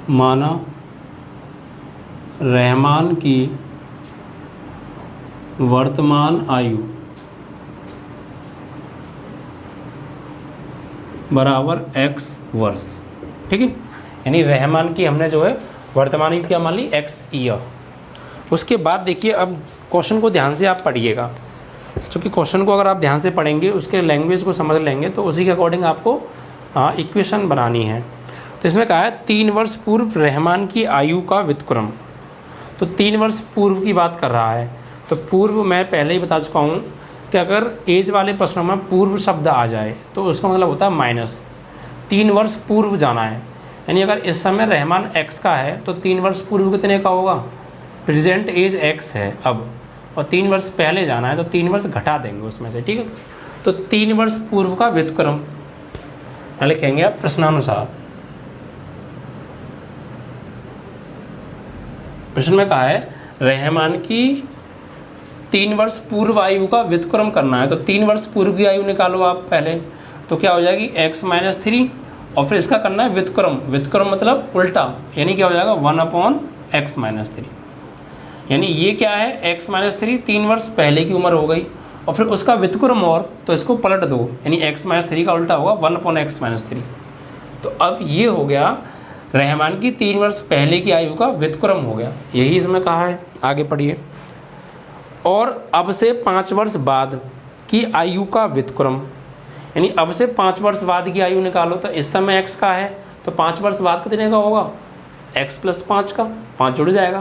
माना रहमान की वर्तमान आयु बराबर x वर्ष। ठीक है, यानी रहमान की हमने जो है वर्तमान आयु क्या मान ली, x ईयर। उसके बाद देखिए अब क्वेश्चन को ध्यान से आप पढ़िएगा, क्योंकि क्वेश्चन को अगर आप ध्यान से पढ़ेंगे, उसके लैंग्वेज को समझ लेंगे, तो उसी के अकॉर्डिंग आपको इक्वेशन बनानी है। तो इसमें कहा है 3 वर्ष पूर्व रहमान की आयु का व्युत्क्रम। तो 3 वर्ष पूर्व की बात कर रहा है, तो पूर्व मैं पहले ही बता चुका हूँ कि अगर एज वाले प्रश्नों में पूर्व शब्द आ जाए तो उसका मतलब होता है माइनस। 3 वर्ष पूर्व जाना है, यानी अगर इस समय रहमान x का है तो 3 वर्ष पूर्व कितने का होगा, प्रेजेंट एज x है अब, और 3 वर्ष पहले जाना है तो 3 वर्ष घटा देंगे उसमें से। ठीक है, तो 3 वर्ष पूर्व का व्युत्क्रम लिखेंगे आप प्रश्नानुसार। प्रश्न में कहा है रहमान की 3 वर्ष पूर्व आयु का व्युत्क्रम करना है, तो 3 वर्ष पूर्व की आयु निकालो आप पहले, तो क्या हो जाएगी x - 3, और फिर इसका करना है व्युत्क्रम। व्युत्क्रम मतलब उल्टा, यानी क्या हो जाएगा 1/x - 3। यानी ये क्या है x - 3, 3 वर्ष पहले की उम्र हो गई, और फिर उसका व्युत्क्रम और, तो इसको पलट दो, यानी x - 3 का उल्टा होगा 1/x - 3। तो अब ये हो गया रहमान की 3 वर्ष पहले की आयु का व्युत्क्रम हो गया, यही इसमें कहा है। आगे पढ़िए, और अब से 5 वर्ष बाद की आयु का व्युत्क्रम, यानी अब से 5 वर्ष बाद की आयु निकालो, तो इस समय x का है तो 5 वर्ष बाद कितने का होगा, x + 5 का, 5 जुड़ जाएगा,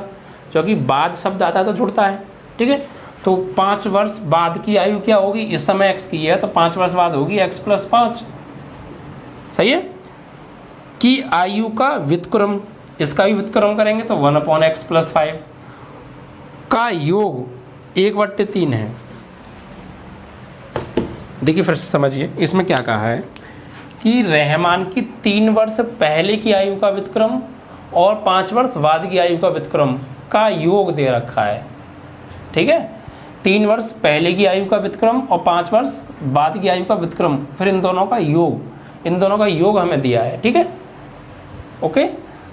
क्योंकि बाद शब्द आता है तो जुड़ता है। ठीक है, तो 5 वर्ष बाद की आयु क्या होगी, इस समय x की है तो 5 वर्ष बाद होगी x + 5। सही है, की आयु का व्युत्क्रम, इसका भी व्युत्क्रम करेंगे तो 1/x + 5 का योग 1/3 है। देखिए फिर से समझिए, इसमें क्या कहा है कि रहमान की 3 वर्ष पहले की आयु का व्युत्क्रम और 5 वर्ष बाद की आयु का व्युत्क्रम का योग दे रखा है। ठीक है, 3 वर्ष पहले की आयु का व्युत्क्रम और 5 वर्ष बाद की आयु का व्युत्क्रम, फिर इन दोनों का योग, इन दोनों का योग हमें दिया है। ठीक है, ओके।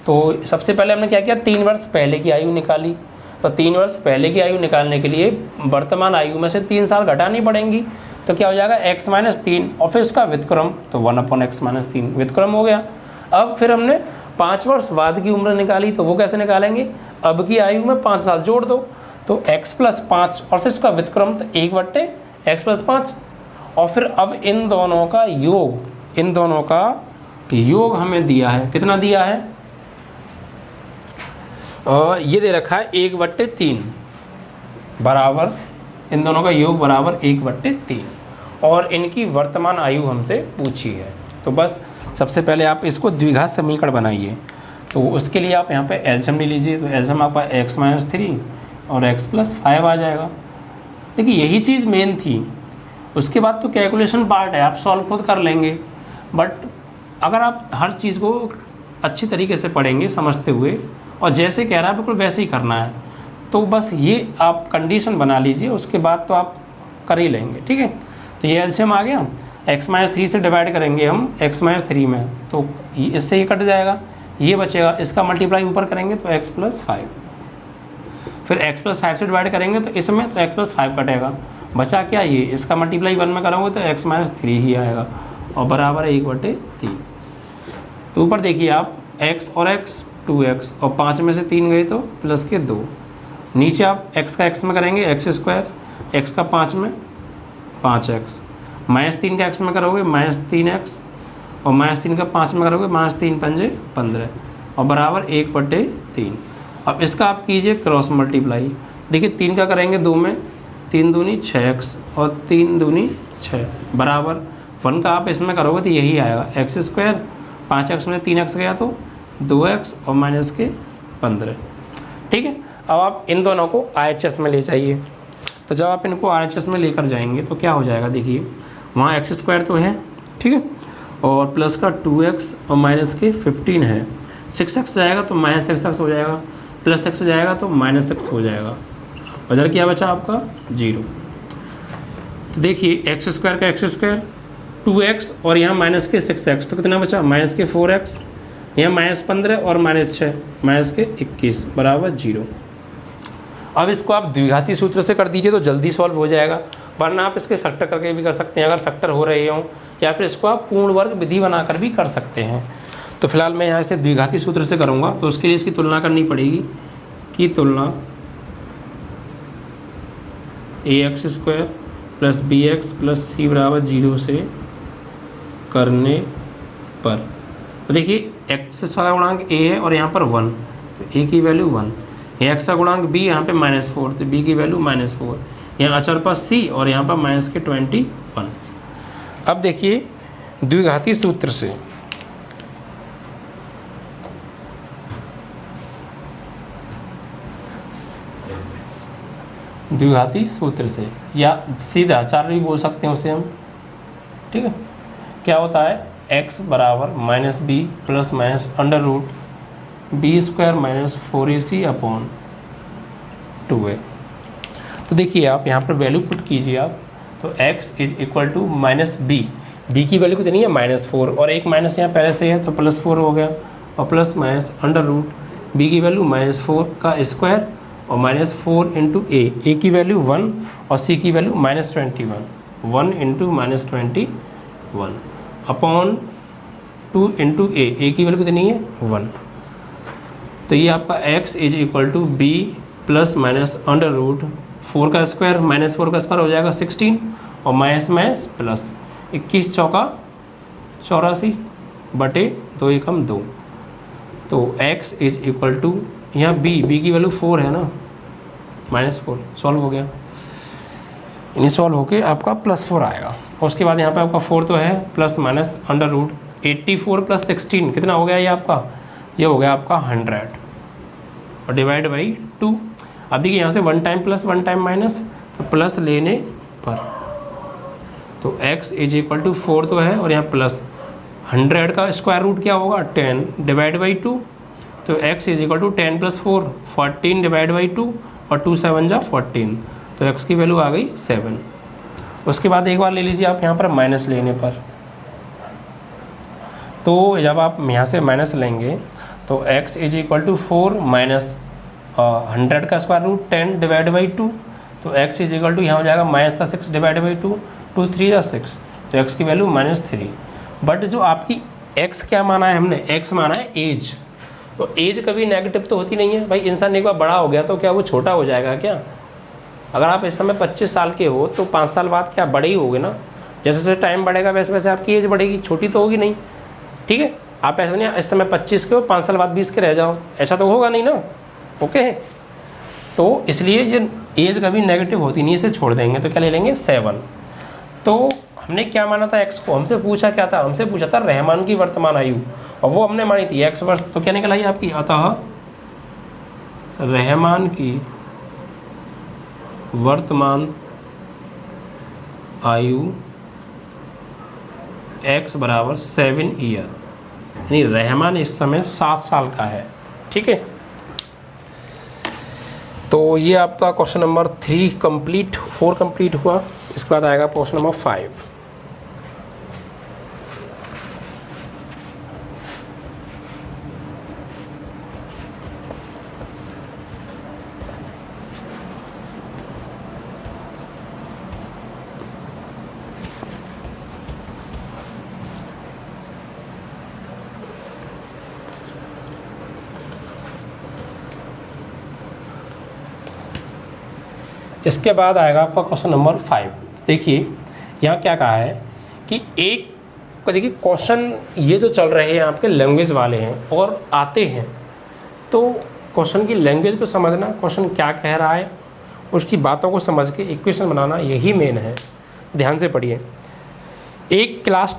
तो सबसे पहले हमने क्या किया, 3 वर्ष पहले की आयु निकाली, तो 3 वर्ष पहले की आयु निकालने के लिए वर्तमान आयु में से 3 साल घटानी पड़ेंगी, तो क्या हो जाएगा x - 3, और फिर उसका व्युत्क्रम, तो 1/x - 3 व्युत्क्रम हो गया। अब फिर हमने 5 वर्ष बाद की उम्र निकाली, तो वो कैसे निकालेंगे, अब की आयु में 5 साल जोड़ दो, तो x + 5 और फिर उसका व्युत्क्रम, तो 1/x + 5, और फिर अब इन दोनों का योग, इन दोनों का योग हमें दिया है, कितना दिया है, ये दे रखा है 1/3 बराबर, इन दोनों का योग बराबर 1/3, और इनकी वर्तमान आयु हमसे पूछी है। तो बस सबसे पहले आप इसको द्विघात समीकरण बनाइए, तो उसके लिए आप यहाँ पे एलसीएम ले लीजिए, तो एलसीएम आपका x - 3 और x + 5 आ जाएगा। देखिए यही चीज़ मेन थी, उसके बाद तो कैलकुलेशन पार्ट है, आप सॉल्व खुद कर लेंगे, बट अगर आप हर चीज़ को अच्छी तरीके से पढ़ेंगे समझते हुए, और जैसे कह रहा है बिल्कुल वैसे ही करना है, तो बस ये आप कंडीशन बना लीजिए, उसके बाद तो आप कर ही लेंगे। ठीक है, तो ये एलसीएम आ गया, x - 3 से डिवाइड करेंगे हम x - 3 में, तो इससे ये कट जाएगा, ये बचेगा, इसका मल्टीप्लाई ऊपर करेंगे तो x + 5, फिर x + 5 से डिवाइड करेंगे तो इसमें तो x + 5 कटेगा, बचा क्या ये, इसका मल्टीप्लाई 1 में करोगे तो x - 3 ही आएगा, और बराबर 1/3। तो ऊपर देखिए आप x और x 2x, और 5 में से 3 गए तो प्लस के 2, नीचे आप x का x में करेंगे x², x का 5 में 5x, -3 का x में करोगे -3x, और -3 का 5 में करोगे -3 × 5 = 15, और बराबर 1/3। अब इसका आप कीजिए क्रॉस मल्टीप्लाई, देखिए 3 का करेंगे 2 में, 3 दूनी 6x और 3 दूनी 6 बराबर 1 का आप इसमें करोगे तो यही आएगा x², 5x में 3x गया तो 2x और -15। ठीक है, अब आप इन दोनों को RHS में ले जाइए, तो जब आप इनको RHS में लेकर जाएंगे तो क्या हो जाएगा, देखिए वहाँ x² तो है, ठीक है, और प्लस का 2x और माइनस के 15 है, 6x जाएगा तो -6x हो जाएगा, प्लस x जाएगा तो -x हो जाएगा, उधर क्या बचा आपका 0। तो देखिए x² का x², 2x और यहाँ माइनस के 6x, तो कितना बचा -4x यहाँ -15 और -6 -21 बराबर 0। अब इसको आप द्विघाती सूत्र से कर दीजिए तो जल्दी सॉल्व हो जाएगा, वरना आप इसके फैक्टर करके भी कर सकते हैं अगर फैक्टर हो रहे हों, या फिर इसको आप पूर्ण वर्ग विधि बनाकर भी कर सकते हैं। तो फिलहाल मैं यहाँ से द्विघाती सूत्र से करूँगा, तो उसके लिए इसकी तुलना करनी पड़ेगी कि तुलना ax² + bx + c बराबर 0 से करने पर, तो देखिए x वाला गुणांक a है और यहाँ पर 1, तो a की वैल्यू 1, x का गुणांक b यहाँ पे -4, तो b की वैल्यू -4, यहाँ अचर पर c और यहाँ पर -21। अब देखिए द्विघाती सूत्र से या सीधा 4 भी बोल सकते हैं उसे हम, ठीक है। क्या होता है x बराबर -b + √b² - 4ac/2a। तो देखिए आप यहाँ पर वैल्यू पुट कीजिए आप, तो x = -b, b की वैल्यू कितनी है -4 और एक माइनस यहाँ पहले से है तो +4 हो गया, और प्लस √, b की वैल्यू -4 का स्क्वायर और -4 × a की वैल्यू 1 और c की वैल्यू -21, 1 × -21 अपॉन 2 × a की वैल्यू कितनी है 1। तो ये आपका x = b + √4 का स्क्वायर -4 का स्क्वायर हो जाएगा 16 और माइनस प्लस 21 चौका 84 बटे 2 एकम 2। तो x = यहाँ b की वैल्यू 4 है ना, -4 सॉल्व हो गया, इन्हीं सॉल्व होके आपका +4 आएगा। और उसके बाद यहाँ पे आपका 4 तो है प्लस माइनस √84 + 16 कितना हो गया ये आपका, ये हो गया आपका 100 और डिवाइड बाई 2। अब देखिए यहाँ से 1 टाइम प्लस 1 टाइम माइनस, तो प्लस लेने पर, तो x = 4 तो है और यहाँ प्लस 100 का स्क्वायर रूट क्या होगा 10 डिवाइड बाई 2, तो x = 10 + 4 14 डिवाइड बाई 2 और 2 7 जा 14, तो x की वैल्यू आ गई 7। उसके बाद एक बार ले लीजिए आप यहाँ पर माइनस लेने पर, तो जब आप यहाँ से माइनस लेंगे तो x = 4 माइनस 100 का स्क्वायर रूट 10 डिवाइड बाई 2, तो x = यहाँ हो जाएगा माइनस का 6 डिवाइड बाई 2, 2 3 या 6, तो x की वैल्यू -3। बट जो आपकी x क्या माना है हमने, x माना है एज, तो एज कभी नेगेटिव तो होती नहीं है भाई। इंसान एक बार बड़ा हो गया तो क्या वो छोटा हो जाएगा क्या? अगर आप इस समय 25 साल के हो तो 5 साल बाद क्या बड़े ही होगे ना, जैसे जैसे टाइम बढ़ेगा वैसे वैसे आपकी एज बढ़ेगी, छोटी तो होगी नहीं, ठीक है। आप ऐसा नहीं इस समय 25 के हो 5 साल बाद 20 के रह जाओ, ऐसा तो होगा नहीं ना, ओके। तो इसलिए ये एज कभी नेगेटिव होती नहीं, इसे छोड़ देंगे, तो क्या ले लेंगे 7। तो हमने क्या माना था x को, हमसे पूछा क्या था, हमसे पूछा था रहमान की वर्तमान आयु, और वो हमने मानी थी x वर्ष, तो क्या निकल आई आपकी, अतः रहमान की वर्तमान आयु x = 7 ईयर, यानी रहमान इस समय 7 साल का है, ठीक है। तो ये आपका क्वेश्चन नंबर 4 कंप्लीट हुआ। इसके बाद आएगा क्वेश्चन नंबर 5। इसके बाद आएगा आपका क्वेश्चन नंबर 5। देखिए यहाँ क्या कहा है कि एक देखिए क्वेश्चन ये जो चल रहे हैं आपके लैंग्वेज वाले हैं और आते हैं, तो क्वेश्चन की लैंग्वेज को समझना, क्वेश्चन क्या कह रहा है उसकी बातों को समझ के इक्वेशन बनाना, यही मेन है। ध्यान से पढ़िए। एक क्लास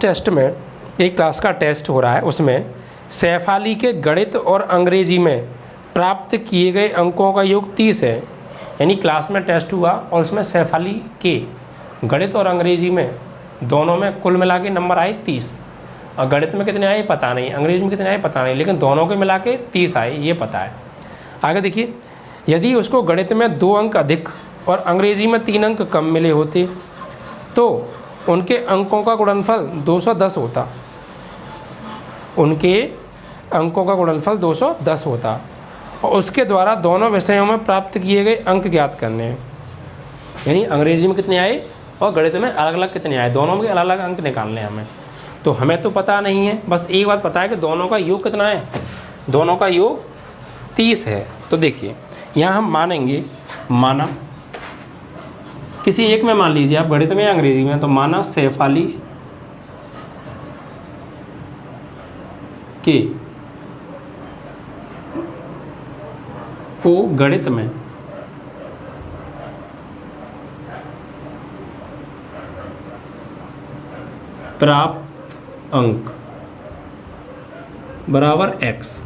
का टेस्ट हो रहा है, उसमें सैफाली के गणित और अंग्रेजी में प्राप्त किए गए अंकों का योग 30 है। यानी क्लास में टेस्ट हुआ और उसमें सैफाली के गणित और अंग्रेजी में दोनों में कुल मिला के नंबर आए 30, और गणित में कितने आए पता नहीं, अंग्रेजी में कितने आए पता नहीं, लेकिन दोनों के मिला के 30 आए ये पता है। आगे देखिए, यदि उसको गणित में 2 अंक अधिक और अंग्रेजी में 3 अंक कम मिले होते तो उनके अंकों का गुणनफल 210 होता। उनके अंकों का गुणनफल 210 होता और उसके द्वारा दोनों विषयों में प्राप्त किए गए अंक ज्ञात करने हैं। यानी अंग्रेजी में कितने आए और गणित में अलग अलग कितने आए, दोनों में अलग अलग अंक निकालने हैं हमें। तो हमें तो पता नहीं है, बस एक बात पता है कि दोनों का योग कितना है, दोनों का योग 30 है। तो देखिए यहाँ हम मानेंगे, माना किसी एक में मान लीजिए आप, गणित में या अंग्रेजी में, तो माना सैफ अली के को गणित में प्राप्त अंक बराबर x।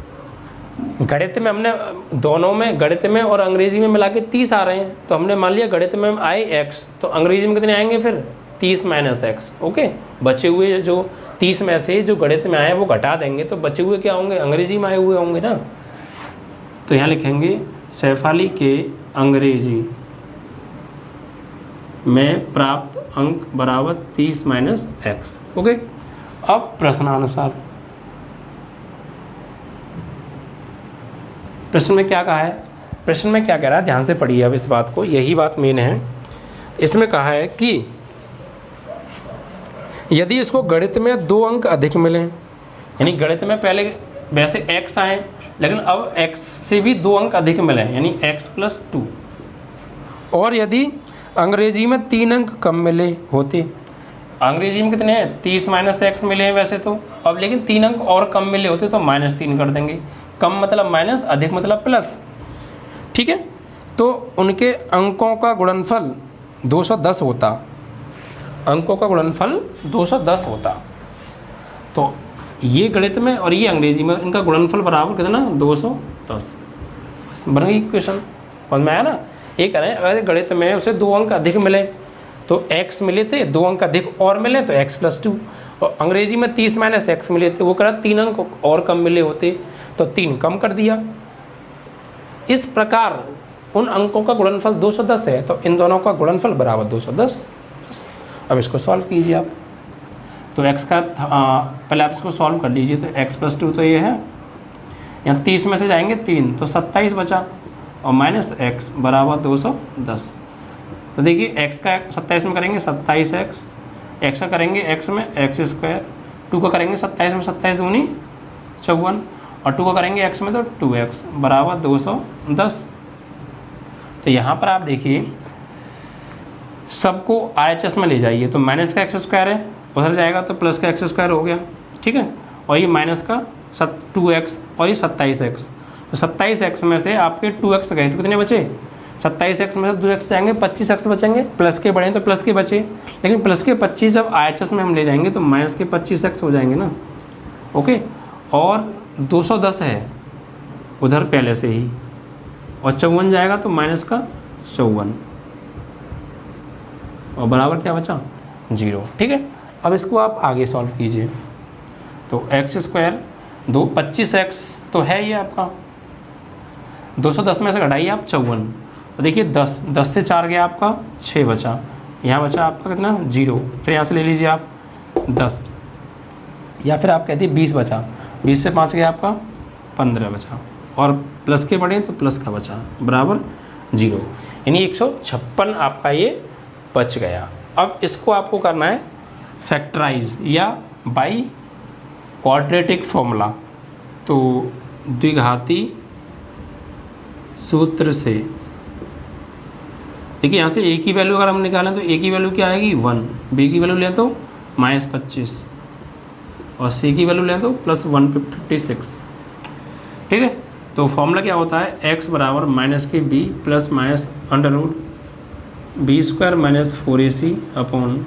गणित में हमने दोनों में, गणित में और अंग्रेजी में मिला के 30 आ रहे हैं, तो हमने मान लिया गणित में आए x, तो अंग्रेजी में कितने आएंगे फिर 30 माइनस x। ओके, बचे हुए जो 30 में से जो गणित में आए वो घटा देंगे, तो बचे हुए क्या होंगे, अंग्रेजी में आए हुए होंगे ना। तो यहाँ लिखेंगे सैफ अली के अंग्रेजी में प्राप्त अंक बराबर 30 माइनस x। ओके, अब प्रश्नानुसार प्रश्न में क्या कहा है, प्रश्न में क्या कह रहा है, ध्यान से पढ़िए अब इस बात को, यही बात मेन है। इसमें कहा है कि यदि इसको गणित में 2 अंक अधिक मिले, यानी गणित में पहले वैसे x आए लेकिन अब x से भी 2 अंक अधिक मिले, यानी x+2, और यदि अंग्रेजी में 3 अंक कम मिले होते, अंग्रेजी में कितने हैं 30 माइनस x मिले हैं वैसे तो, अब लेकिन 3 अंक और कम मिले होते तो -3 कर देंगे, कम मतलब माइनस, अधिक मतलब प्लस, ठीक है। तो उनके अंकों का गुणनफल 210 होता, अंकों का गुणनफल 210 होता। तो ये गणित में और ये अंग्रेजी में, इनका गुणनफल बराबर कितना 210। बन गई इक्वेशन, समझ में आया ना। ये कह रहे हैं अगर गणित में उसे 2 अंक अधिक मिले तो x मिले थे, 2 अंक अधिक और मिले तो x+2, और अंग्रेजी में 30 माइनस x मिले थे, वो कह रहा 3 अंक और कम मिले होते तो 3 कम कर दिया। इस प्रकार उन अंकों का गुणनफल 210 है, तो इन दोनों का गुणनफल बराबर 210। अब इसको सॉल्व कीजिए आप, तो x का पहले आप इसको सॉल्व कर लीजिए, तो x+2 तो ये है, यहाँ 30 में से जाएंगे 3 तो 27 बचा, और माइनस x बराबर 210। तो देखिए x का 27 में करेंगे 27x, x का करेंगे x में x², 2 का करेंगे 27 में 27 दूनी 54, और 2 का करेंगे x में तो 2x बराबर 210। तो यहाँ पर आप देखिए सबको RHS में ले जाइए, तो माइनस का x² है, उधर जाएगा तो प्लस का x² हो गया, ठीक है, और ये माइनस का 2x और ये 27x। तो 27x में से आपके 2x गए तो कितने बचे, 27x में से 2x जाएंगे 25x बचेंगे, प्लस के बढ़े तो प्लस के बचे, लेकिन प्लस के 25 जब RHS में हम ले जाएंगे तो माइनस के 25x हो जाएंगे ना। ओके, और 210 है उधर पहले से ही, और 54 जाएगा तो माइनस का 54, और बराबर क्या बचा 0, ठीक है। अब इसको आप आगे सॉल्व कीजिए, तो x² 25x तो है ये आपका, 210 में से घटाइए आप 54, तो देखिए 10 से 4 गया आपका 6 बचा, यहाँ बचा आपका कितना 0, फिर यहाँ से ले लीजिए आप 10, या फिर आप कहते हैं 20 बचा, 20 से 5 गया आपका 15 बचा, और प्लस के बढ़े तो प्लस का बचा बराबर 0, यानी 156 आपका ये बच गया। अब इसको आपको करना है फैक्टराइज या बाई क्वाड्रेटिक फॉर्मूला, तो द्विघाती सूत्र से देखिए यहाँ से a की वैल्यू अगर हम निकालें तो a की वैल्यू क्या आएगी 1, b की वैल्यू लें तो -25, और c की वैल्यू लें तो +156, ठीक है। तो फॉर्मूला क्या होता है, x बराबर -b plus minus √b² - 4ac upon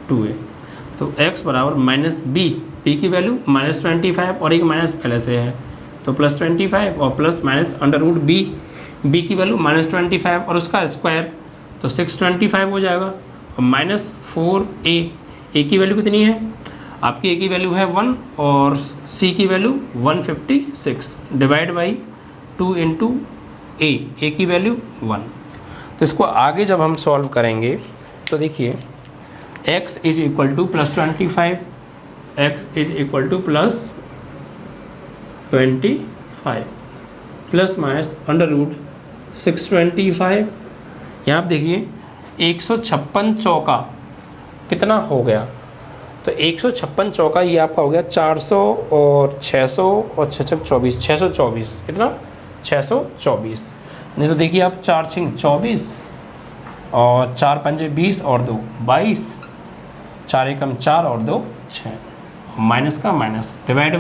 2a। तो x बराबर -b की वैल्यू -25 और एक माइनस पहले से है तो +25, और प्लस माइनस √b की वैल्यू -25 और उसका स्क्वायर तो 625 हो जाएगा, और -4a की वैल्यू कितनी है आपकी, a की वैल्यू है 1 और c की value 156 divide by 2 into a की वैल्यू 1। तो इसको आगे जब हम सॉल्व करेंगे तो देखिए x is equal to +25, x is equal to 25 plus minus under root 625। यहाँ आप देखिए 156 चौका कितना हो गया, तो 156 चौका ये आपका हो गया 400 और 600 और 6 24, 624 कितना 624। नहीं तो देखिए आप 4 6 24 और 4 5 20 और 2 22, 4 एकम 4 और 2 6, माइनस का माइनस डिवाइड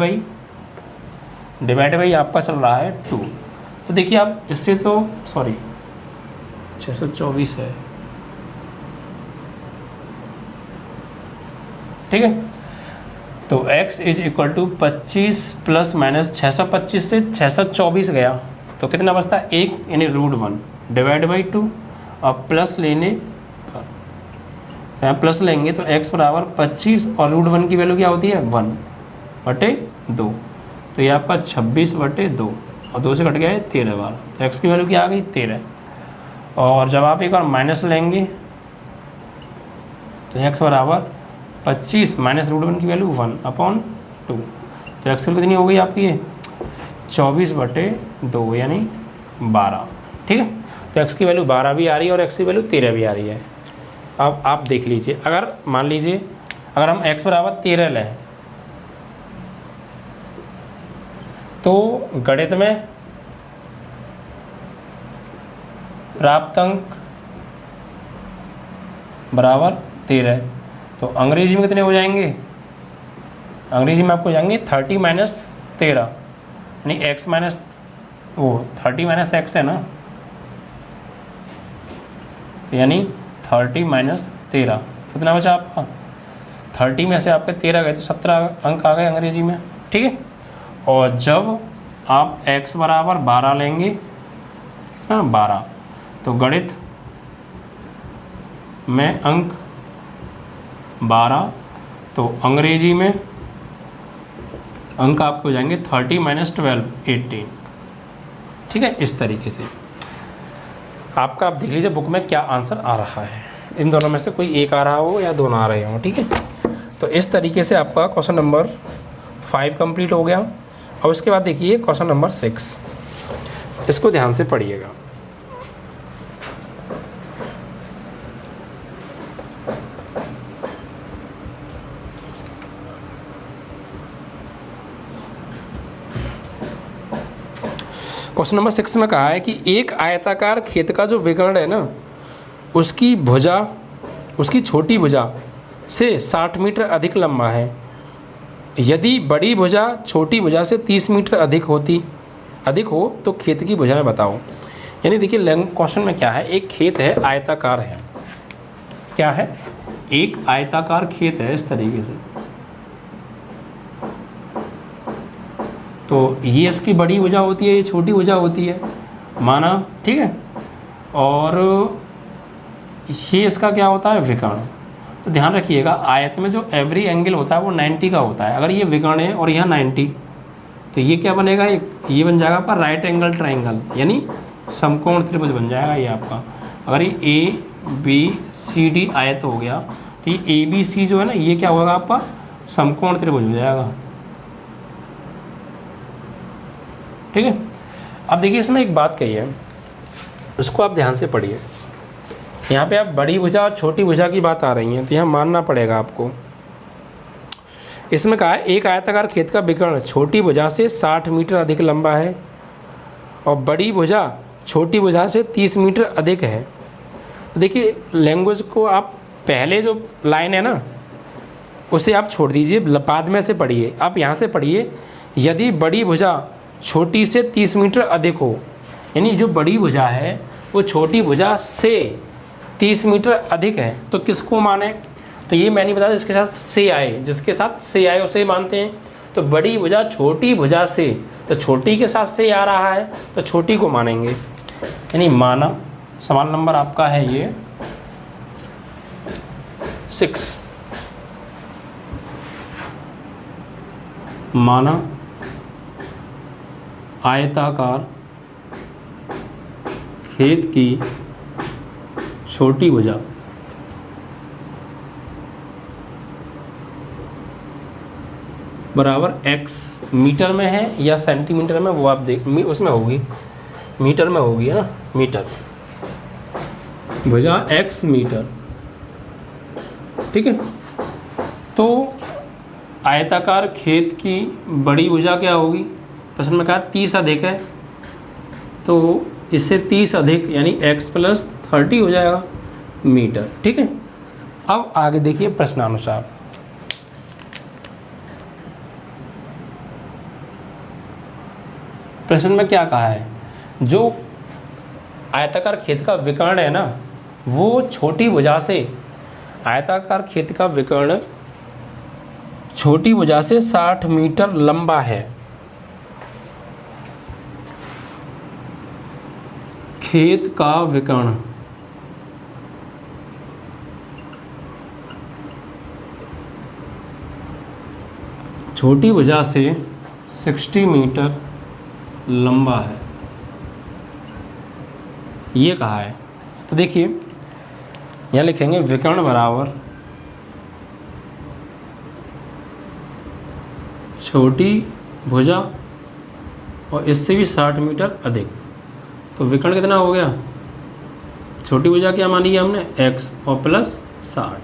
बाई आपका चल रहा है 2। तो देखिए आप इससे तो सॉरी 624 है, ठीक है। तो x is equal to 25 plus minus 625 से 624 गया तो कितना बचता है 1 यानी √1 डिवाइड बाई 2 और प्लस लेने पर यहाँ प्लस लेंगे तो x बराबर 25 और √1 की वैल्यू क्या होती है 1/2। तो ये आपका 26/2 और 2 से कट गया है 13 बार, तो x की वैल्यू क्या आ गई 13। और जब आप एक बार माइनस लेंगे तो x बराबर 25 माइनस √1 की वैल्यू 1/2, तो x कितनी हो गई आपकी ये 24/2 यानी 12, ठीक है। तो x की वैल्यू 12 भी आ रही है और x की वैल्यू 13 भी आ रही है। अब आप देख लीजिए, अगर मान लीजिए अगर हम x बराबर 13 लें तो गणित में प्राप्त अंक बराबर 13, तो अंग्रेजी में कितने हो जाएंगे, अंग्रेजी में आपको जाएंगे 30 माइनस 13 यानी x माइनस वो 30 माइनस एक्स है ना, तो यानी 30 माइनस 13 कितना बचा आपका 30 में से आपके 13 गए तो 17 अंक आ गए अंग्रेजी में, ठीक है। और जब आप x बराबर 12 लेंगे हाँ 12, तो गणित में अंक 12, तो अंग्रेजी में अंक आपको हो जाएंगे 30 माइनस 12 18, ठीक है। इस तरीके से आपका आप देख लीजिए बुक में क्या आंसर आ रहा है, इन दोनों में से कोई एक आ रहा हो या दोनों आ रहे हों, ठीक है। तो इस तरीके से आपका क्वेश्चन नंबर 5 कंप्लीट हो गया। और उसके बाद देखिए क्वेश्चन नंबर 6, इसको ध्यान से पढ़िएगा। क्वेश्चन नंबर 6 में कहा है कि एक आयताकार खेत का जो विकर्ण है ना, उसकी भुजा उसकी छोटी भुजा से 60 मीटर अधिक लंबा है। यदि बड़ी भुजा छोटी भुजा से 30 मीटर अधिक हो तो खेत की भुजाएं बताओ। यानी देखिए क्वेश्चन में क्या है, एक खेत है आयताकार है, क्या है एक आयताकार खेत है इस तरीके से, तो ये इसकी बड़ी भुजा होती है, ये छोटी भुजा होती है माना, ठीक है। और ये इसका क्या होता है विकर्ण। तो ध्यान रखिएगा आयत में जो एवरी एंगल होता है वो 90 का होता है। अगर ये विकर्ण है और यहाँ 90, तो ये क्या बनेगा, ये बन जाएगा आपका राइट एंगल ट्राइंगल, यानी समकोण त्रिभुज बन जाएगा ये आपका। अगर ये ABCD आयत हो गया तो ये ABC जो है ना, ये क्या होगा आपका समकोण त्रिभुज हो जाएगा, ठीक है। अब देखिए इसमें एक बात कही है, उसको आप ध्यान से पढ़िए। यहाँ पे आप बड़ी भुजा और छोटी भुजा की बात आ रही है, तो यहाँ मानना पड़ेगा आपको। इसमें कहा है एक आयताकार खेत का विकर्ण छोटी भुजा से 60 मीटर अधिक लंबा है और बड़ी भुजा छोटी भुजा से 30 मीटर अधिक है। तो देखिए लैंग्वेज को आप पहले जो लाइन है ना उसे आप छोड़ दीजिए, बाद में से पढ़िए। आप यहाँ से पढ़िए, यदि बड़ी भुजा छोटी से 30 मीटर अधिक हो, यानी जो बड़ी भुजा है वो छोटी भुजा से 30 मीटर अधिक है, तो किसको माने। तो ये मैं नहीं बताया, जिसके साथ से आए उसे मानते हैं। तो बड़ी भुजा छोटी भुजा से, तो छोटी के साथ से आ रहा है तो छोटी को मानेंगे, यानी माना। सवाल नंबर आपका है ये 6, माना आयताकार खेत की छोटी भुजा बराबर x मीटर में है या सेंटीमीटर में, वो आप देख उसमें होगी, मीटर में होगी, है ना, मीटर, भुजा x मीटर, ठीक है। तो आयताकार खेत की बड़ी भुजा क्या होगी, प्रश्न में कहा 30 अधिक है, तो इससे 30 अधिक यानी x + 30 हो जाएगा मीटर, ठीक है। अब आगे देखिए प्रश्नानुसार, प्रश्न में क्या कहा है, जो आयताकार खेत का विकर्ण है ना, वो छोटी भुजा से, आयताकार खेत का विकर्ण छोटी भुजा से 60 मीटर लंबा है। खेत का विकर्ण छोटी भुजा से 60 मीटर लंबा है, ये कहा है। तो देखिए यहाँ लिखेंगे विकर्ण बराबर छोटी भुजा और इससे भी 60 मीटर अधिक, तो विकर्ण कितना हो गया, छोटी भुजा क्या मानी है हमने, x और प्लस 60,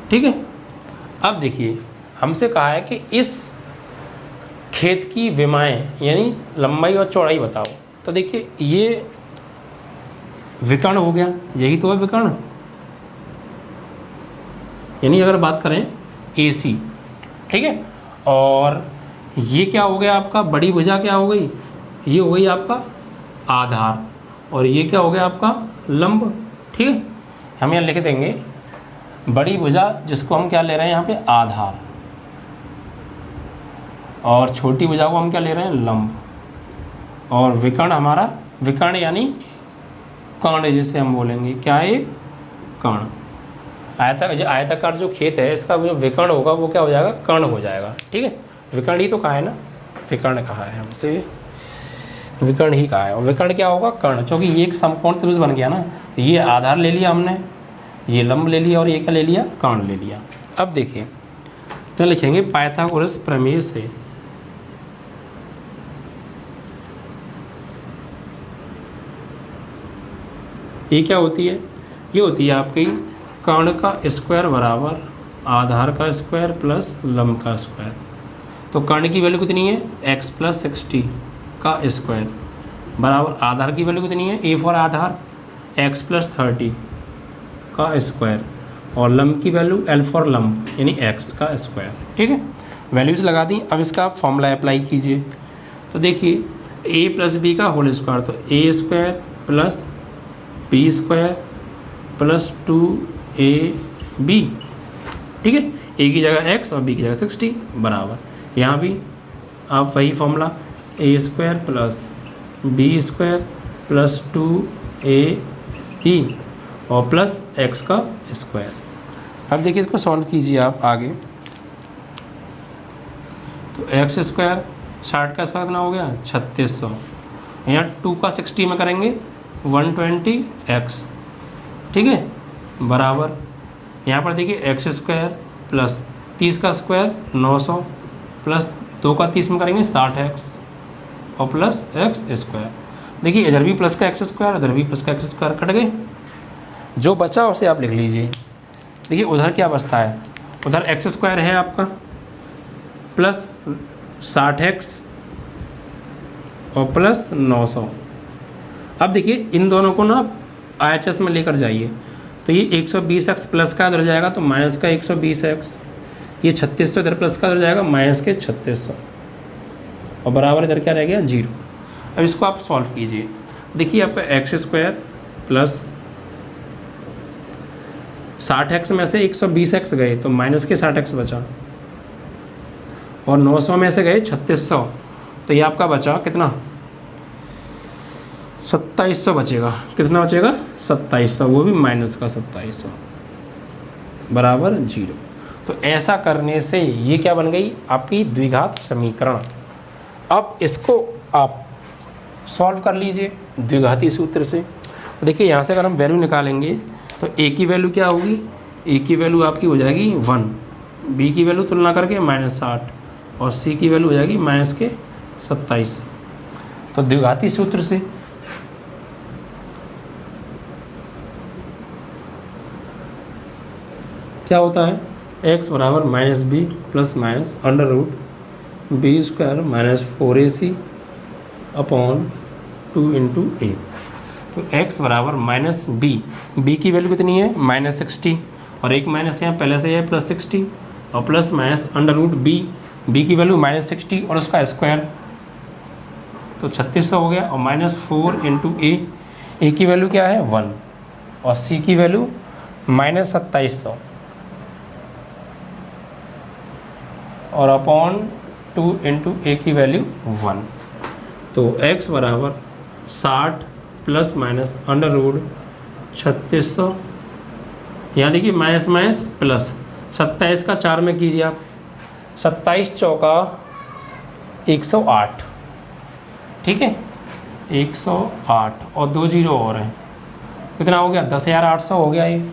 ठीक है। अब देखिए हमसे कहा है कि इस खेत की विमाएं यानी लंबाई और चौड़ाई बताओ। तो देखिए ये विकर्ण हो गया, यही तो है विकर्ण, यानी अगर बात करें AC, ठीक है। और ये क्या हो गया आपका, बड़ी भुजा क्या हो गई, ये हो गई आपका आधार, और ये क्या हो गया आपका लंब, ठीक है। हम यहाँ लिख देंगे बड़ी भुजा जिसको हम क्या ले रहे हैं यहाँ पे आधार, और छोटी भुजा को हम क्या ले रहे हैं लंब, और विकर्ण हमारा, विकर्ण यानी कर्ण जिसे हम बोलेंगे, क्या है कर्ण। आयताकार जो खेत है इसका जो विकर्ण होगा वो क्या हो जाएगा, कर्ण हो जाएगा, ठीक है। विकर्ण ही तो कहा है ना, विकर्ण कहा है हमसे, विकर्ण ही कहा है, और विकर्ण क्या होगा, कर्ण, क्योंकि ये एक समकोण त्रिभुज बन गया ना, तो ये आधार ले लिया हमने, ये लंब ले लिया, और ये क्या ले लिया, कर्ण ले लिया। अब देखिए तो लिखेंगे पाइथागोरस प्रमेय से ये क्या होती है, ये होती है आपकी कर्ण का स्क्वायर बराबर आधार का स्क्वायर प्लस लंब का स्क्वायर। तो कर्ण की वैल्यू कितनी है, x + 60 का स्क्वायर बराबर आधार की वैल्यू कितनी है, a फॉर आधार x + 30 का स्क्वायर, और लंब की वैल्यू l फॉर लंब यानी x का स्क्वायर, ठीक है। वैल्यूज लगा दी। अब इसका फॉर्मूला अप्लाई कीजिए। तो देखिए a + b का होल स्क्वायर, तो a² + b² + 2ab, ठीक है। a की जगह x और b की जगह 60 बराबर, यहाँ भी आप वही फॉर्मूला a² + b² + 2ab और प्लस x का स्क्वायर। अब देखिए इसको सॉल्व कीजिए आप आगे, तो x² 60 का स्क्वायर कितना हो गया, 3600, यहाँ 2 का 60 में करेंगे 120x, ठीक है, बराबर यहाँ पर देखिए x² + 30 का स्क्वायर 900 प्लस 2 का 30 में करेंगे 60x और प्लस x²। देखिए इधर भी प्लस का x², इधर भी प्लस का x² कट गए, जो बचा उसे आप लिख लीजिए। देखिए उधर क्या बचता है, उधर x² है आपका प्लस 60x और प्लस 900। अब देखिए इन दोनों को ना IHS में लेकर जाइए, तो ये 120x प्लस का इधर जाएगा तो माइनस का 120x, ये 3600 इधर प्लस का इधर जाएगा माइनस के 3600 और बराबर इधर क्या रह गया 0। अब इसको आप सॉल्व कीजिए। देखिए आपका x² प्लस 60x में से 120x गए तो माइनस के 60x बचा, और 900 में से गए 3600, तो ये आपका बचा कितना 2700 बचेगा। कितना बचेगा 2700, वो भी माइनस का 2700 बराबर 0। तो ऐसा करने से ये क्या बन गई आपकी द्विघात समीकरण। अब इसको आप सॉल्व कर लीजिए द्विघाती सूत्र से। तो देखिए यहाँ से अगर हम वैल्यू निकालेंगे तो a की वैल्यू क्या होगी, a की वैल्यू आपकी हो जाएगी 1, b की वैल्यू तुलना करके -60 और c की वैल्यू हो जाएगी माइनस के 27। तो द्विघाती सूत्र से क्या होता है, x बराबर minus B plus minus under root B square minus 4ac upon 2 into A. तो x बराबर माइनस बी की वैल्यू कितनी है -60 और एक माइनस यहाँ पहले से है +60 और plus minus under root b की वैल्यू -60 और उसका स्क्वायर तो 3600 हो गया और -4 इंटू ए की वैल्यू क्या है 1 और c की वैल्यू -2700 और अपॉन 2 इंटू ए की वैल्यू 1। तो x बराबर 60 प्लस माइनस अंडर रूट 3600, यहाँ देखिए माइनस माइनस प्लस 27 का 4 में कीजिए आप, 27 चौका 108, ठीक है 108 और 2 जीरो और हैं, कितना हो गया 10,800 हो गया ये।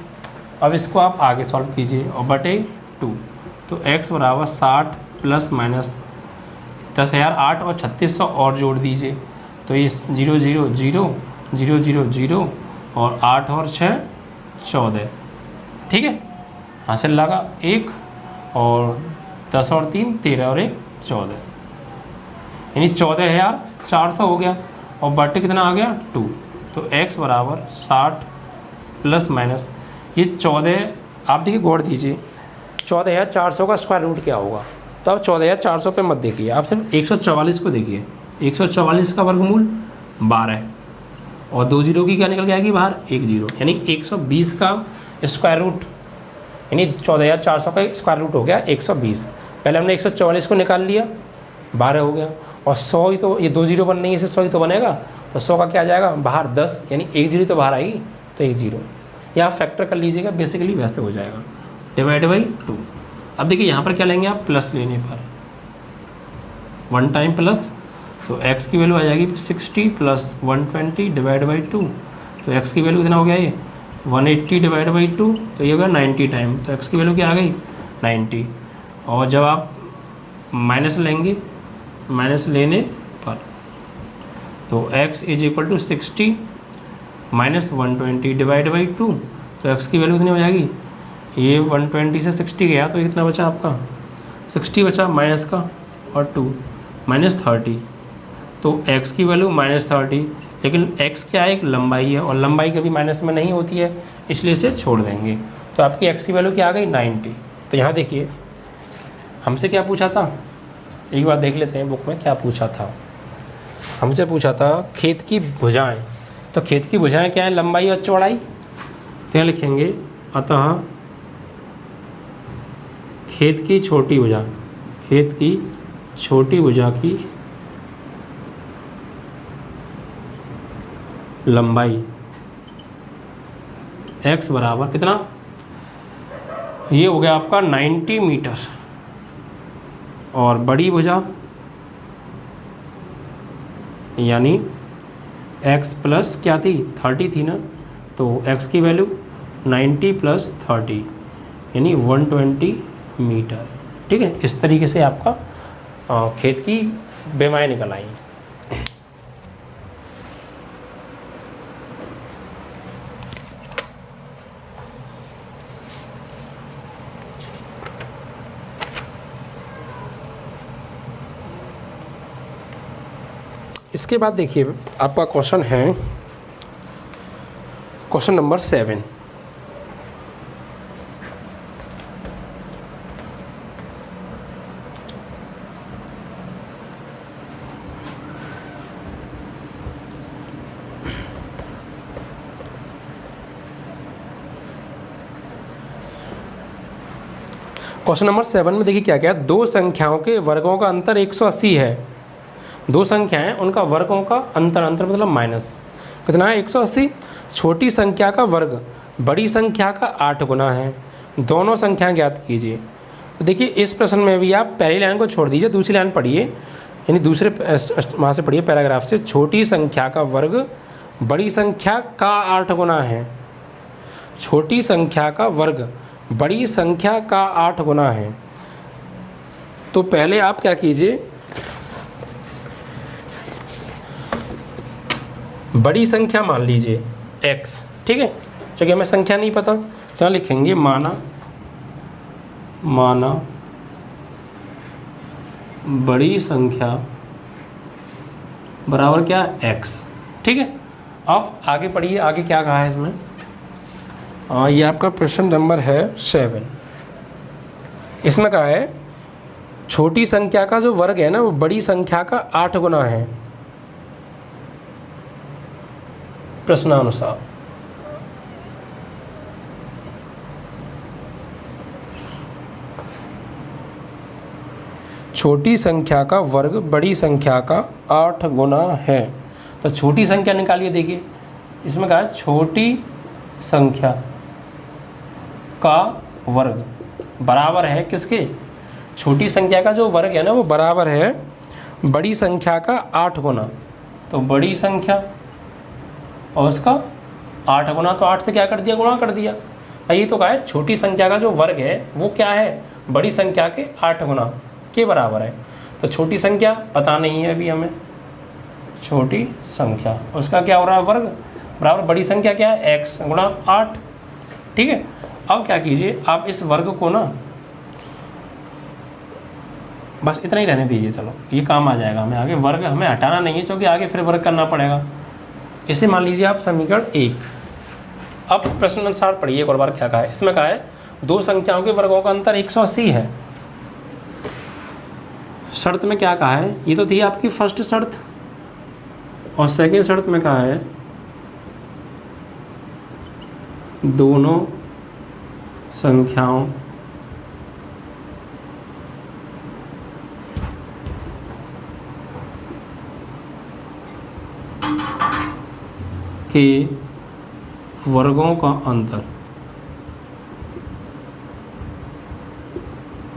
अब इसको आप आगे सॉल्व कीजिए और बटे 2, तो x बराबर 60 प्लस माइनस 10,008 और 3600 और जोड़ दीजिए, तो ये 0 0 0 0 0 0 और 8 और 6 14, ठीक है हासिल लगा 1 और 10 और 3 13 और 1 14, यानी 14,400 हो गया और बटे कितना आ गया 2। तो x बराबर 60 प्लस माइनस ये 14, आप देखिए गौर दीजिए 14,400 का स्क्वायर रूट क्या होगा, तो आप 14,400 पे मत देखिए, आप सिर्फ 144 को देखिए। 144 का वर्गमूल 12 और 2 जीरो की क्या निकल के आएगी बाहर 1 जीरो, यानी 120 का स्क्वायर रूट, यानी 14,400 का स्क्वायर रूट हो गया 120। पहले हमने 144 को निकाल लिया 12 हो गया और 100 ही तो, ये 2 जीरो बन नहीं है, इससे 100 ही तो बनेगा, तो 100 का क्या आ जाएगा बाहर 10, यानी 1 जीरो तो बाहर आएगी, तो 1 जीरो यहाँ फैक्टर कर लीजिएगा, बेसिकली वैसे हो जाएगा डिवाइड बाई 2। अब देखिए यहाँ पर क्या लेंगे आप, प्लस लेने पर 1 टाइम प्लस, तो x की वैल्यू आ जाएगी 60 प्लस 120 डिवाइड बाई 2, तो x की वैल्यू कितना हो गया ये 180 डिवाइड बाई 2, तो ये हो गया 90 टाइम, तो x की वैल्यू क्या आ गई 90। और जब आप माइनस लेंगे, माइनस लेने पर, तो x is equal to 60 minus 120 divide by 2, तो x की वैल्यू कितनी हो जाएगी, ये 120 से 60 गया तो ये कितना बचा आपका 60 बचा माइनस का और 2 -30, तो x की वैल्यू -30, लेकिन x क्या है एक लंबाई है और लंबाई कभी माइनस में नहीं होती है, इसलिए इसे छोड़ देंगे, तो आपकी x की वैल्यू क्या आ गई 90। तो यहाँ देखिए हमसे क्या पूछा था, एक बार देख लेते हैं बुक में क्या पूछा था। हमसे पूछा था खेत की भुजाएं, तो खेत की भुजाएं क्या है लंबाई और चौड़ाई, तो यहाँ लिखेंगे अतः खेत की छोटी भुजा, खेत की छोटी भुजा की लंबाई x बराबर कितना, ये हो गया आपका 90 मीटर, और बड़ी भुजा यानी x प्लस क्या थी 30 थी ना, तो x की वैल्यू 90 प्लस 30 यानी 120 मीटर, ठीक है। इस तरीके से आपका खेत की बेमाएँ निकल आई। इसके बाद देखिए आपका क्वेश्चन है क्वेश्चन नंबर 7। क्वेश्चन नंबर 7 में देखिए क्या क्या, दो संख्याओं के वर्गों का अंतर 180 है। दो संख्याएं उनका वर्गों का अंतर, अंतर मतलब माइनस कितना है 180। छोटी संख्या का वर्ग बड़ी संख्या का 8 गुना है, दोनों संख्याएं ज्ञात कीजिए। तो देखिए इस प्रश्न में भी आप पहली लाइन को छोड़ दीजिए, दूसरी लाइन पढ़िए, यानी दूसरे वहाँ से पढ़िए पैराग्राफ से। छोटी संख्या का वर्ग बड़ी संख्या का 8 गुना है, छोटी संख्या का वर्ग बड़ी संख्या का 8 गुना है। तो पहले आप क्या कीजिए, बड़ी संख्या मान लीजिए x, ठीक है। क्योंकि हमें संख्या नहीं पता तो यहाँ लिखेंगे माना बड़ी संख्या बराबर क्या, x, ठीक है। अब आगे पढ़िए, आगे क्या कहा है इसमें। ये आपका प्रश्न नंबर है 7। इसमें कहा है छोटी संख्या का जो वर्ग है ना वो बड़ी संख्या का 8 गुना है प्रश्नानुसार। छोटी संख्या का वर्ग बड़ी संख्या का 8 गुना है। तो छोटी संख्या निकालिए। देखिए इसमें कहा है छोटी संख्या का वर्ग बराबर है किसके, छोटी संख्या का जो वर्ग है ना वो बराबर है बड़ी संख्या का 8 गुना। तो बड़ी संख्या और उसका 8 गुना, तो 8 से क्या कर दिया, गुणा कर दिया। ये तो कहा है छोटी संख्या का जो वर्ग है वो क्या है, बड़ी संख्या के 8 गुना के बराबर है। तो छोटी संख्या पता नहीं है अभी हमें, छोटी संख्या उसका क्या हो रहा है, वर्ग बराबर बड़ी संख्या क्या है, x गुणा 8, ठीक है। अब क्या कीजिए, आप इस वर्ग को ना बस इतना ही रहने दीजिए, चलो ये काम आ जाएगा हमें आगे। वर्ग हमें हटाना नहीं है क्योंकि आगे फिर वर्ग करना पड़ेगा। इसे मान लीजिए आप समीकरण 1। अब प्रश्न अनुसार पढ़िए एक और बार क्या कहा है। इसमें कहा है दो संख्याओं के वर्गों का अंतर 180 है। शर्त में क्या कहा है, ये तो थी आपकी फर्स्ट शर्त, और सेकंड शर्त में कहा है दोनों संख्याओं के वर्गों का अंतर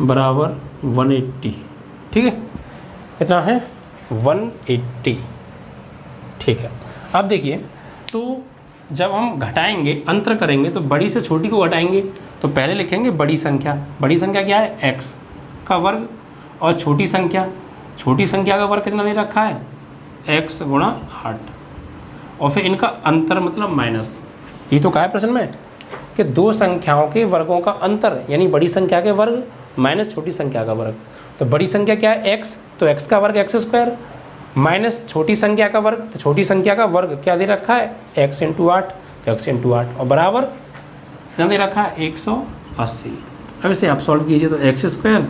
बराबर 180, ठीक है। कितना है, 180, ठीक है। अब देखिए, तो जब हम घटाएंगे, अंतर करेंगे, तो बड़ी से छोटी को घटाएंगे तो पहले लिखेंगे बड़ी संख्या। बड़ी संख्या क्या है, x का वर्ग, और छोटी संख्या का वर्ग कितना दे रखा है, x गुणा 8, और फिर इनका अंतर मतलब माइनस। ये तो कहा है प्रश्न में कि दो संख्याओं के वर्गों का अंतर, यानी बड़ी संख्या के वर्ग माइनस छोटी संख्या का वर्ग। तो बड़ी संख्या क्या है, x, तो x का वर्ग x स्क्वायर, माइनस छोटी संख्या का वर्ग, तो छोटी संख्या का वर्ग क्या दे रखा है, x इंटू 8, तो x इंटू 8, और बराबर क्या दे रखा है, 180। अब इसे आप सॉल्व कीजिए तो x स्क्वायर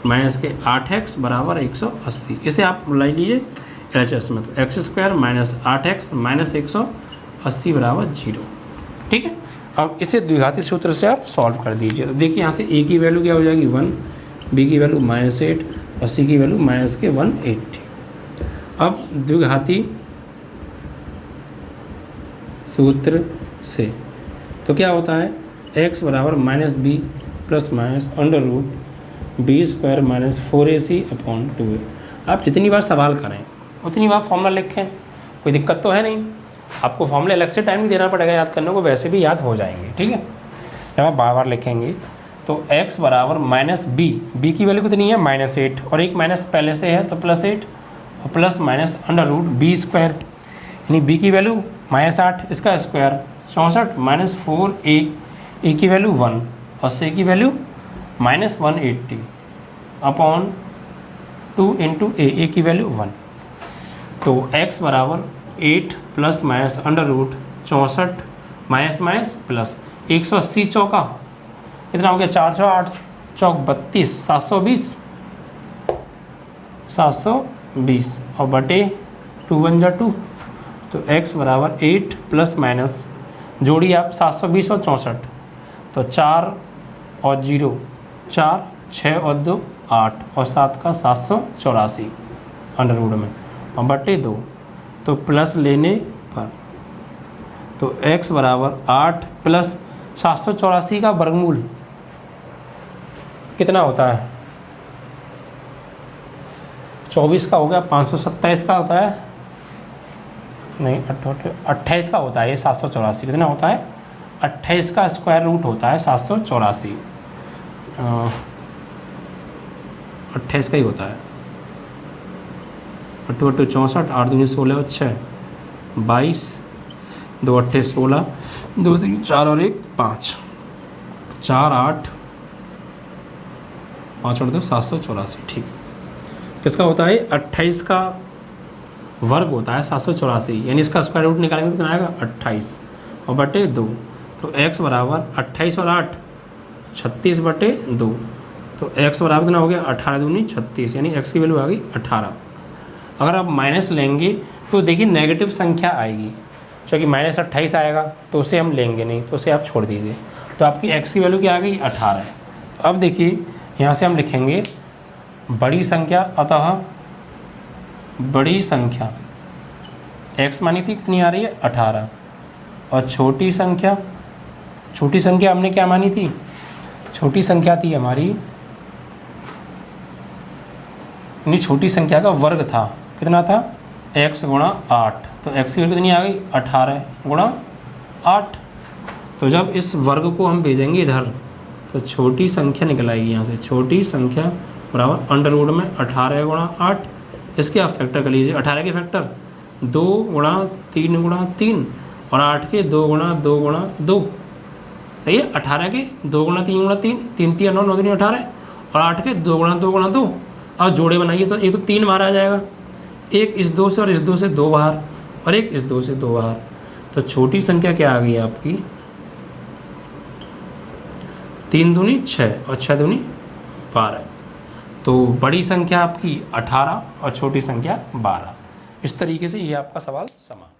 माइनस के 8x बराबर 180। इसे आप लाई लीजिए LHS में, तो x square minus 8x minus 180 बराबर 0, ठीक है। अब इसे द्विघाती सूत्र से आप सॉल्व कर दीजिए। तो देखिए यहाँ से a की वैल्यू क्या हो जाएगी 1, b की वैल्यू -8 और c की वैल्यू माइनस के 180। अब द्विघाती सूत्र से तो क्या होता है, x बराबर -b plus minus under root b square minus 4ac upon 2a। आप जितनी बार सवाल करें उतनी बार फॉर्मूला लिखें, कोई दिक्कत तो है नहीं। आपको फॉर्मूले अलग से टाइम नहीं देना पड़ेगा याद करने को, वैसे भी याद हो जाएंगे, ठीक है। जब आप बार बार लिखेंगे तो x बराबर -b की वैल्यू कितनी है, -8, और एक माइनस पहले से है तो +8, और plus minus under root b square, यानी b की वैल्यू -8, इसका स्क्वायर 64 माइनस 4a की वैल्यू 1 और c की वैल्यू -180 अपॉन 2 इंटू a की वैल्यू 1। तो x बराबर 8 plus minus under root 64 minus minus plus 180 चौका कितना हो गया, 4 8 चौक 32, 720 और बटे 2 1 जा 2। तो x बराबर 8 प्लस माइनस जोड़िए आप 720 और 64, तो 4 और 0 4, 6 और 2 8 और 7 का 784 अंडर रूट में और बटे 2, तो प्लस लेने पर तो x बराबर 8 प्लस 784 का वर्गमूल कितना होता है, 24 का हो गया, 527 का होता है, नहीं 28 का होता है, ये 784 कितना होता है, 28 का स्क्वायर रूट होता है 784। 28 का ही होता है। 8 8 64, 8 दूनी 16 और 6 22, 2 8 16, 2 3 4 और 1 5, 4 8 5 और 2 784। ठीक, किसका होता है? 28 का वर्ग होता है 784, यानी इसका स्क्वायर रूट निकालेंगे कितना आएगा? 28 और बटे 2। तो x बराबर 28 और 8 36 बटे 2। तो x बराबर कितना हो गया? 18 दूनी 36, यानी x की वैल्यू आ गई 18। अगर आप माइनस लेंगे तो देखिए नेगेटिव संख्या आएगी, क्योंकि -28 आएगा तो उसे हम लेंगे नहीं, तो उसे आप छोड़ दीजिए। तो आपकी x की वैल्यू क्या आ गई? 18। तो अब देखिए यहाँ से हम लिखेंगे बड़ी संख्या, अतः बड़ी संख्या x मानी थी कितनी आ रही है? 18। और छोटी संख्या हमने क्या मानी थी? छोटी संख्या थी हमारी, यानी छोटी संख्या का वर्ग था, कितना था? x गुणा 8। तो x की वैल्यू कितनी आ गई? 18 गुणा 8। तो जब इस वर्ग को हम भेजेंगे इधर तो छोटी संख्या निकल आएगी यहाँ से। छोटी संख्या बराबर अंडर रूट में 18 गुणा 8, इसके आप फैक्टर कर लीजिए। 18 के फैक्टर 2 गुणा 3 गुणा 3 और 8 के 2 गुणा 2 गुणा 2, सही है। 18 के 2 गुणा 3 गुणा 3, 3 3 9 9 3 18, और 8 के 2 गुणा 2 गुणा 2। और जोड़े बनाइए तो ये तो 3 बाहर आ जाएगा, एक इस 2 से और इस 2 से 2 बाहर, और एक इस 2 से 2 बाहर। तो छोटी संख्या क्या आ गई आपकी? 3 दूनी 6 और 6 दूनी 12। तो बड़ी संख्या आपकी 18 और छोटी संख्या 12। इस तरीके से ये आपका सवाल समाप्त।